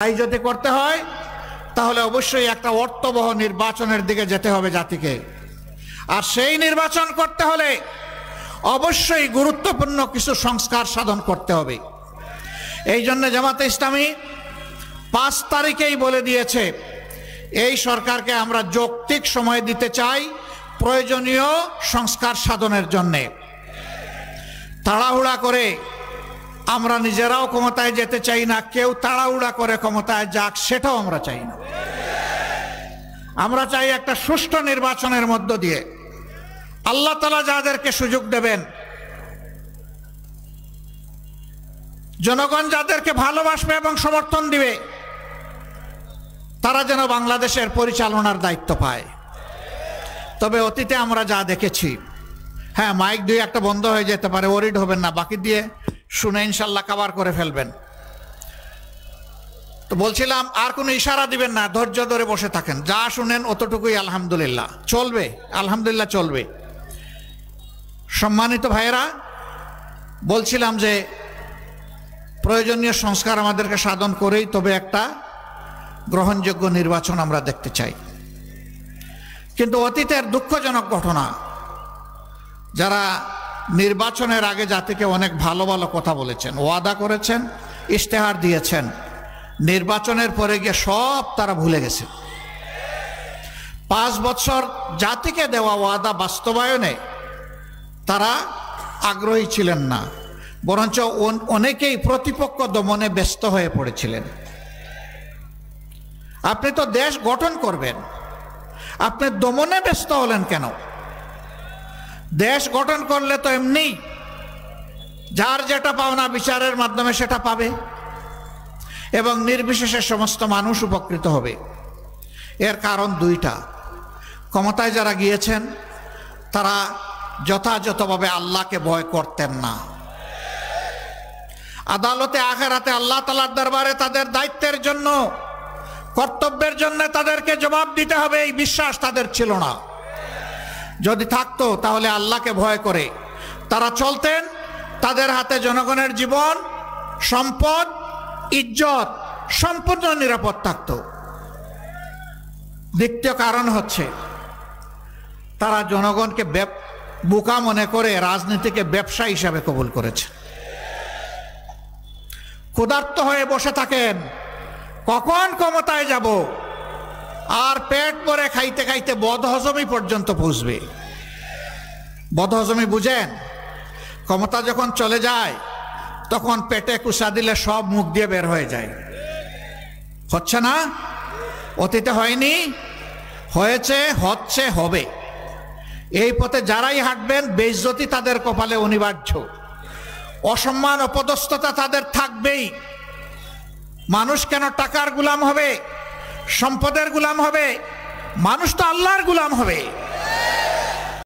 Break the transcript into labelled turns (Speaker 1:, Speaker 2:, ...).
Speaker 1: তাই যদি করতে হয় তাহলে অবশ্যই একটা অর্থবহ নির্বাচনের দিকে যেতে হবে জাতিকে। আর সেই নির্বাচন করতে হলে অবশ্যই গুরুত্বপূর্ণ কিছু সংস্কার সাধন করতে হবে। এই জন্য জামাতে ইসলামী 5 তারিখেই বলে দিয়েছে এই সরকারকে আমরা যৌক্তিক সময় দিতে চাই প্রয়োজনীয় সংস্কার সাধনের জন্য। তাড়াহুড়া করে আমরা নিজেরাও ক্ষমতায় যেতে চাই না, কেউ তাড়াহুড়া করে ক্ষমতায় যাক সেটাও আমরা চাই না। আমরা চাই একটা সুষ্ঠু নির্বাচনের মধ্য দিয়ে আল্লাহ তাআলা যাদেরকে সুযোগ দেবেন, জনগণ যাদেরকে ভালোবাসবে এবং সমর্থন দিবে, তারা যেন বাংলাদেশের পরিচালনার দায়িত্ব পায়। তবে অতীতে আমরা যা দেখেছি, হ্যাঁ মাইক দুই একটা বন্ধ হয়ে যেতে পারে, ওরিড হবেন না, বাকি দিয়ে শুনে ইনশাল্লাহ কভার করে ফেলবেন। তো বলছিলাম আর কোনো ইশারা দিবেন না, ধৈর্য ধরে বসে থাকেন, যা শুনেন অতটুকুই আলহামদুলিল্লাহ চলবে, আলহামদুলিল্লাহ চলবে। সম্মানিত ভাইয়েরা, বলছিলাম যে প্রয়োজনীয় সংস্কার আমাদেরকে সাধন করেই তবে একটা গ্রহণযোগ্য নির্বাচন আমরা দেখতে চাই। কিন্তু অতীতের দুঃখজনক ঘটনা, যারা নির্বাচনের আগে জাতিকে অনেক ভালো ভালো কথা বলেছেন, ওয়াদা করেছেন, ইশতেহার দিয়েছেন, নির্বাচনের পরে গিয়ে সব তারা ভুলে গেছে। 5 বছর জাতিকে দেওয়া ওয়াদা বাস্তবায়নে তারা আগ্রহী ছিলেন না, বরঞ্চ অনেকেই প্রতিপক্ষ দমনে ব্যস্ত হয়ে পড়েছিলেন। আপনি তো দেশ গঠন করবেন, আপনি দমনে ব্যস্ত হলেন কেন? দেশ গঠন করলে তো এমনি যার যেটা পাওনা বিচারের মাধ্যমে সেটা পাবে এবং নির্বিশেষে সমস্ত মানুষ উপকৃত হবে। এর কারণ দুইটা। ক্ষমতায় যারা গিয়েছেন তারা যথাযথভাবে আল্লাহকে ভয় করতেন না। আদালতে আখিরাতে আল্লাহ তাআলার দরবারে তাদের দায়িত্বের জন্য, কর্তব্যের জন্য তাদেরকে জবাব দিতে হবে, এই বিশ্বাস তাদের ছিল না। যদি থাকতো তাহলে আল্লাহকে ভয় করে তারা চলতেন, তাদের হাতে জনগণের জীবন, সম্পদ, ইজ্জত সম্পূর্ণ নিরাপদ থাকত। দ্বিতীয় কারণ হচ্ছে তারা জনগণকে বোকা মনে করে রাজনীতিকে ব্যবসা হিসাবে কবুল করেছে। ক্ষুধার্ত হয়ে বসে থাকেন, কখন ক্ষমতায় যাব, আর পেট ভরে খাইতে খাইতে বদহজমি পর্যন্ত পৌঁছবে। বদহজমি বুঝেন? ক্ষমতা যখন চলে যায় তখন পেটে কুসা দিলে সব মুখ দিয়ে বের হয়ে যায়। হচ্ছে না? অতীতে হয়নি? হয়েছে, হচ্ছে, হবে। এই পথে যারাই হাঁটবেন বেইজ্জতি তাদের কপালে অনিবার্য, অসম্মান অপদস্থতা তাদের থাকবেই। মানুষ কেন টাকার গোলাম হবে, সম্পদের গোলাম হবে? মানুষ তো আল্লাহর গোলাম হবে।